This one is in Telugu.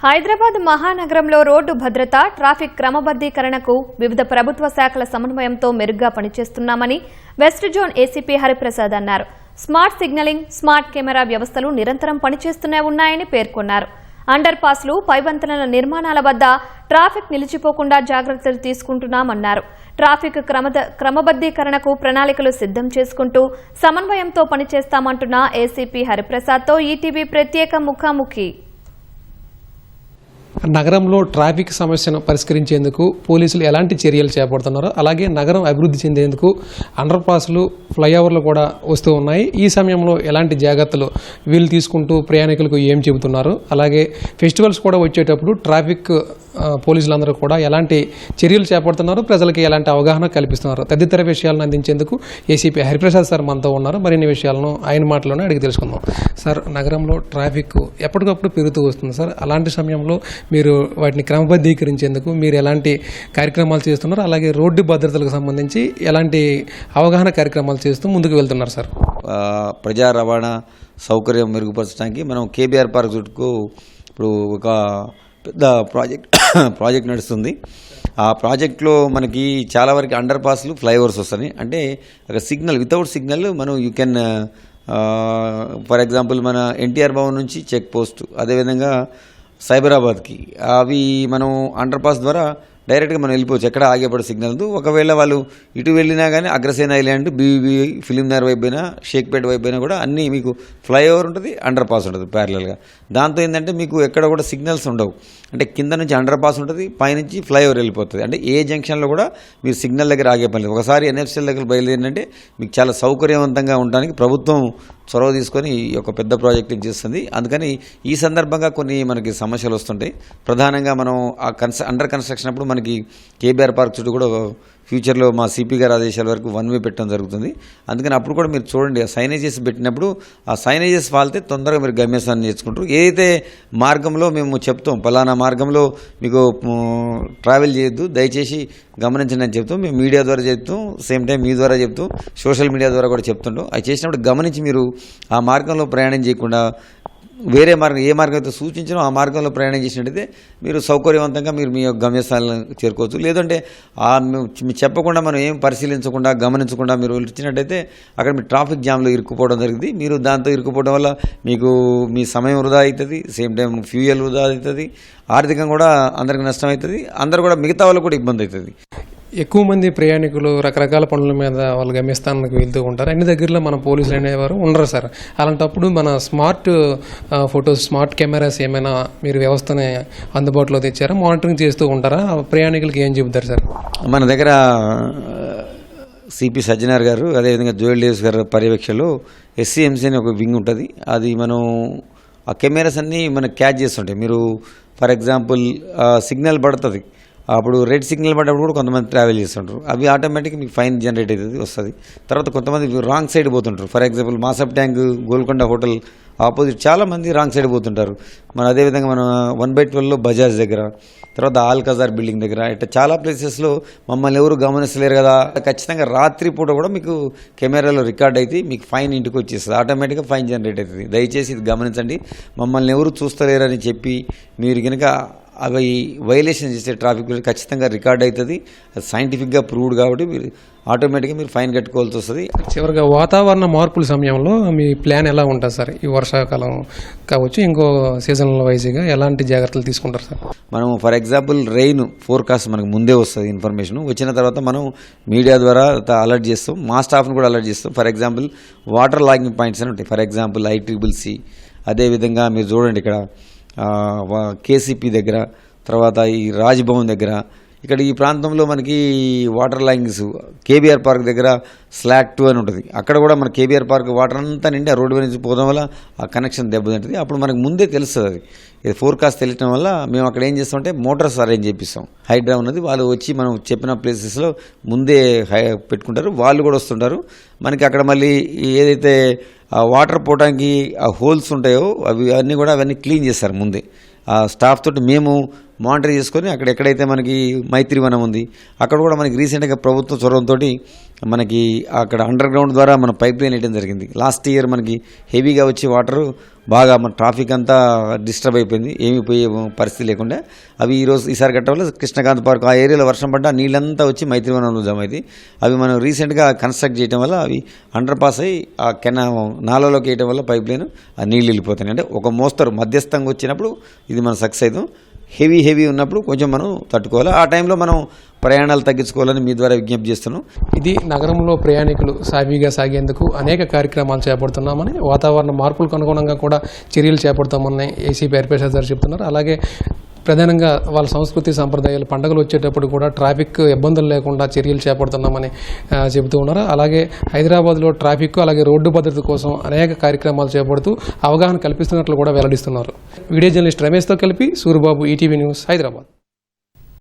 హైదరాబాద్ మహానగరంలో రోడ్డు భద్రత, ట్రాఫిక్ క్రమబద్దీకరణకు వివిధ ప్రభుత్వ శాఖల సమన్వయంతో మెరుగ్గా పనిచేస్తున్నామని వెస్ట్ జోన్ ఏసీపీ హరిప్రసాద్ అన్నారు. స్మార్ట్ సిగ్నలింగ్, స్మార్ట్ కెమెరా వ్యవస్థలు నిరంతరం పనిచేస్తూనే ఉన్నాయని పేర్కొన్నారు. అండర్ పాస్లు, పైవంతెనల నిర్మాణాల వద్ద ట్రాఫిక్ నిలిచిపోకుండా జాగ్రత్తలు తీసుకుంటున్నామన్నారు. ట్రాఫిక్ క్రమబద్దీకరణకు ప్రణాళికలు సిద్ధం చేసుకుంటూ సమన్వయంతో పనిచేస్తామంటున్న ఏసీపీ హరిప్రసాద్తో ఈటీవీ ప్రత్యేక ముఖాముఖి. నగరంలో ట్రాఫిక్ సమస్యను పరిష్కరించేందుకు పోలీసులు ఎలాంటి చర్యలు చేపడుతున్నారో, అలాగే నగరం అభివృద్ధి చెందేందుకు అండర్ పాస్లు, ఫ్లైఓవర్లు కూడా వస్తూ ఉన్నాయి. ఈ సమయంలో ఎలాంటి జాగ్రత్తలు వీళ్ళు తీసుకుంటూ ప్రయాణికులకు ఏం చెబుతున్నారు, అలాగే ఫెస్టివల్స్ కూడా వచ్చేటప్పుడు ట్రాఫిక్ పోలీసులందరూ కూడా ఎలాంటి చర్యలు చేపడుతున్నారు, ప్రజలకి ఎలాంటి అవగాహన కల్పిస్తున్నారు, తదితర విషయాలను అందించేందుకు ఏసీపీ హరిప్రసాద్ సార్ మనతో ఉన్నారు. మరిన్ని విషయాలను ఆయన మాటలోనే అడిగి తెలుసుకుందాం. సార్, నగరంలో ట్రాఫిక్ ఎప్పటికప్పుడు పెరుగుతూ వస్తుంది సార్. అలాంటి సమయంలో మీరు వాటిని క్రమబద్ధీకరించేందుకు మీరు ఎలాంటి కార్యక్రమాలు చేస్తున్నారు, అలాగే రోడ్డు భద్రతలకు సంబంధించి ఎలాంటి అవగాహన కార్యక్రమాలు చేస్తూ ముందుకు వెళ్తున్నారు సార్? ప్రజా రవాణా సౌకర్యం మెరుగుపరచడానికి మనం కేబీఆర్ పార్క్ చుట్టూ ఇప్పుడు ఒక పెద్ద ప్రాజెక్ట్ నడుస్తుంది. ఆ ప్రాజెక్ట్లో మనకి చాలా వరకు అండర్ పాస్లు, ఫ్లైఓవర్స్ వస్తాయి. అంటే ఒక సిగ్నల్, వితౌట్ సిగ్నల్ మనం యూ కెన్ ఫర్ ఎగ్జాంపుల్ మన ఎన్టీఆర్ భవన్ నుంచి చెక్ పోస్ట్, అదేవిధంగా సైబరాబాద్కి అవి మనం అండర్ పాస్ ద్వారా డైరెక్ట్గా మనం వెళ్ళిపోవచ్చు, ఎక్కడ ఆగేపడే సిగ్నల్. ఒకవేళ వాళ్ళు ఇటు వెళ్ళినా కానీ అగ్రసేన ఐలాండ్, బీవీబీ, ఫిలింనగర్ వైపు అయినా, షేక్పేట వైపు అయినా కూడా అన్నీ మీకు ఫ్లైఓవర్ ఉంటుంది, అండర్ పాస్ ఉంటుంది ప్యారలల్గా. దాంతో ఏంటంటే మీకు ఎక్కడ కూడా సిగ్నల్స్ ఉండవు. అంటే కింద నుంచి అండర్ పాస్ ఉంటుంది, పైనుంచి ఫ్లైఓవర్ వెళ్ళిపోతుంది. అంటే ఏ జంక్షన్లో కూడా మీరు సిగ్నల్ దగ్గర ఆగే పని లేదు. ఒకసారి ఎన్ఎఫ్సీఎల్ దగ్గర బయలుదేరిందంటే మీకు చాలా సౌకర్యవంతంగా ఉండడానికి ప్రభుత్వం చొరవ తీసుకొని ఒక పెద్ద ప్రాజెక్టు చేస్తుంది. అందుకని ఈ సందర్భంగా కొన్ని మనకి సమస్యలు వస్తుంటాయి. ప్రధానంగా మనం ఆ అండర్ కన్స్ట్రక్షన్ అప్పుడు మనకి కేబీఆర్ పార్క్ చుట్టూ కూడా ఫ్యూచర్లో మా సిపి గారి ఆదేశాల వరకు వన్ వే పెట్టడం జరుగుతుంది. అందుకని అప్పుడు కూడా మీరు చూడండి, ఆ సైనేజెస్ పెట్టినప్పుడు ఆ సైనేజెస్ వాళ్తే తొందరగా మీరు గమ్యస్థానం నేర్చుకుంటారు. ఏదైతే మార్గంలో మేము చెప్తాం పలానా మార్గంలో మీకు ట్రావెల్ చేయొద్దు, దయచేసి గమనించండి అని చెప్తాం. మేము మీడియా ద్వారా చెప్తాం, సేమ్ టైం మీ ద్వారా చెప్తాం, సోషల్ మీడియా ద్వారా కూడా చెప్తుంటాం. అది చేసినప్పుడు గమనించి మీరు ఆ మార్గంలో ప్రయాణం చేయకుండా వేరే మార్గం, ఏ మార్గం అయితే సూచించినో ఆ మార్గంలో ప్రయాణం చేసినట్టయితే మీరు సౌకర్యవంతంగా మీరు మీ యొక్క గమ్యస్థానాలను చేరుకోవచ్చు. లేదంటే చెప్పకుండా మనం ఏం పరిశీలించకుండా, గమనించకుండా మీరు వచ్చినట్టయితే అక్కడ మీ ట్రాఫిక్ జామ్లో ఇరుక్కుపోవడం జరిగింది. మీరు దాంతో ఇరుక్కుపోవడం వల్ల మీకు మీ సమయం వృధా అవుతుంది, సేమ్ టైం ఫ్యూయల్ వృధా అవుతుంది, ఆర్థికంగా కూడా అందరికి నష్టం అవుతుంది, అందరు కూడా మిగతా వాళ్ళకు కూడా ఇబ్బంది అవుతుంది. ఎక్కువ మంది ప్రయాణికులు రకరకాల పనుల మీద వాళ్ళ గమ్యస్థానానికి వెళ్తూ ఉంటారు. అన్ని దగ్గరలో మన పోలీసులు అనేవారు ఉండరు సార్. అలాంటప్పుడు మన స్మార్ట్ ఫొటోస్, స్మార్ట్ కెమెరాస్ ఏమైనా మీరు వ్యవస్థని అందుబాటులో తెచ్చారా, మానిటరింగ్ చేస్తూ ఉంటారా? ప్రయాణికులకి ఏం చెబుతారు సార్? మన దగ్గర సిపి సజ్జనార్ గారు, అదేవిధంగా జోయల్ డేవిస్ గారు పర్యవేక్షణలో ఎస్సీఎంసీ అని ఒక వింగ్ ఉంటుంది. అది మనం ఆ కెమెరాస్ అన్నీ మనకు క్యాచ్ చేస్తుంటాయి. మీరు ఫర్ ఎగ్జాంపుల్ సిగ్నల్ పడుతుంది, అప్పుడు రెడ్ సిగ్నల్ పడ్డప్పుడు కూడా కొంతమంది ట్రావెల్ చేస్తుంటారు. అవి ఆటోమేటిక్గా మీకు ఫైన్ జనరేట్ అవుతుంది, వస్తుంది. తర్వాత కొంతమంది రాంగ్ సైడ్ పోతుంటారు. For example మాసప్ tank, Golconda hotel opposite చాలామంది రాంగ్ సైడ్ పోతుంటారు. అదేవిధంగా మన 1/12లో బజాజ్ దగ్గర, తర్వాత ఆల్కజార్ బిల్డింగ్ దగ్గర, ఇట్లా చాలా ప్లేసెస్లో మమ్మల్ని ఎవరు గమనిస్తలేరు కదా, ఖచ్చితంగా రాత్రిపూట కూడా మీకు కెమెరాలో రికార్డ్ అయితే మీకు ఫైన్ ఇంటికి వచ్చేస్తుంది, ఆటోమేటిక్గా ఫైన్ జనరేట్ అవుతుంది. దయచేసి ఇది గమనించండి. మమ్మల్ని ఎవరు చూస్తలేరని చెప్పి మీరు కనుక అవి వైలేషన్ చేసే ట్రాఫిక్ ఖచ్చితంగా రికార్డ్ అవుతుంది. అది సైంటిఫిక్గా ప్రూవ్డ్ కాబట్టి మీరు ఆటోమేటిక్గా మీరు ఫైన్ కట్టుకోవాల్సి వస్తుంది. చివరిగా వాతావరణ మార్పుల సమయంలో మీ ప్లాన్ ఎలా ఉంటుంది సార్? ఈ వర్షాకాలం కావచ్చు, ఇంకో సీజన్ల వైజ్గా ఎలాంటి జాగ్రత్తలు తీసుకుంటారు సార్? మనం ఫర్ ఎగ్జాంపుల్ రెయిన్ ఫోర్కాస్ట్ మనకు ముందే వస్తుంది ఇన్ఫర్మేషన్. వచ్చిన తర్వాత మనం మీడియా ద్వారా అలర్ట్ చేస్తాం, మా స్టాఫ్ని కూడా అలర్ట్ చేస్తాం. For example water logging points అని ఉంటాయి. ఫర్ ఎగ్జాంపుల్ ICCC, అదేవిధంగా మీరు చూడండి ఇక్కడ KCP దగ్గర, తర్వాత ఈ రాజ్భవన్ దగ్గర, ఇక్కడ ఈ ప్రాంతంలో మనకి వాటర్ లైన్స్ కేబీఆర్ పార్క్ దగ్గర స్లాట్ 2 అని ఉంటుంది. అక్కడ కూడా మన కేబీఆర్ పార్క్ వాటర్ అంతా నిండి ఆ రోడ్డు నుంచి పోవడం వల్ల ఆ కనెక్షన్ దెబ్బతింటుంది. అప్పుడు మనకు ముందే తెలుస్తుంది. అది ఫోర్కాస్ట్ తెలియటం వల్ల మేము అక్కడ ఏం చేస్తామంటే మోటార్స్ అరేంజ్ చేపిస్తాం. హైడ్రా ఉన్నది, వాళ్ళు వచ్చి మనం చెప్పిన ప్లేసెస్లో ముందే పెట్టుకుంటారు, వాళ్ళు కూడా వస్తుంటారు. మనకి అక్కడ మళ్ళీ ఏదైతే ఆ వాటర్ పోవడానికి ఆ హోల్స్ ఉంటాయో అవన్నీ క్లీన్ చేస్తారు ముందే. ఆ స్టాఫ్ తోటి మేము మానిటర్ చేసుకొని అక్కడ ఎక్కడైతే మనకి మైత్రివనం ఉంది అక్కడ కూడా మనకి రీసెంట్గా ప్రభుత్వ చొరవతో మనకి అక్కడ అండర్ గ్రౌండ్ ద్వారా మన పైప్ లైన్ వేయడం జరిగింది. లాస్ట్ ఇయర్ మనకి హెవీగా వచ్చి వాటర్ బాగా మన ట్రాఫిక్ అంతా డిస్టర్బ్ అయిపోయింది, ఏమీ పోయే పరిస్థితి లేకుండా. అవి ఈసారి కట్ట వల్ల కృష్ణకాంత్ పార్క్ ఆ ఏరియాలో వర్షం పడ్డా నీళ్ళంతా వచ్చి మైత్రివనంలో జమ అవుతాయి. అవి మనం రీసెంట్గా కన్స్ట్రక్ట్ చేయడం వల్ల అవి అండర్ పాస్ అయ్యి నాలలోకి వేయడం వల్ల పైప్ లైన్ ఆ నీళ్ళు వెళ్ళిపోతాయి. అంటే ఒక మోస్తరు మధ్యస్థంగా వచ్చినప్పుడు ఇది మనం సక్సెస్ అవుతాం. హెవీ ఉన్నప్పుడు కొంచెం మనం తట్టుకోవాలి. ఆ టైంలో మనం ప్రయాణాలు తగ్గించుకోవాలని మీ ద్వారా విజ్ఞప్తి చేస్తున్నాం. ఇది నగరంలో ప్రయాణికులు సాఫీగా సాగేందుకు అనేక కార్యక్రమాలు చేపడుతున్నామని, వాతావరణ మార్పులకు అనుగుణంగా కూడా చర్యలు చేపడతామని ఏసీపీ హరిప్రసాద్ గారు చెప్తున్నారు. అలాగే ప్రధానంగా వాళ్ళ సంస్కృతి సంప్రదాయాలు పండుగలు వచ్చేటప్పుడు కూడా ట్రాఫిక్ ఇబ్బందులు లేకుండా చర్యలు చేపడుతున్నామని చెబుతూ ఉన్నారు. అలాగే హైదరాబాద్లో ట్రాఫిక్ అలాగే రోడ్డు భద్రత కోసం అనేక కార్యక్రమాలు చేపడుతూ అవగాహన కల్పిస్తున్నట్లు కూడా వెల్లడిస్తున్నారు. వీడియో జర్నలిస్ట్ రమేష్తో కలిపి సూరిబాబు, ఈటీవీ న్యూస్, హైదరాబాద్.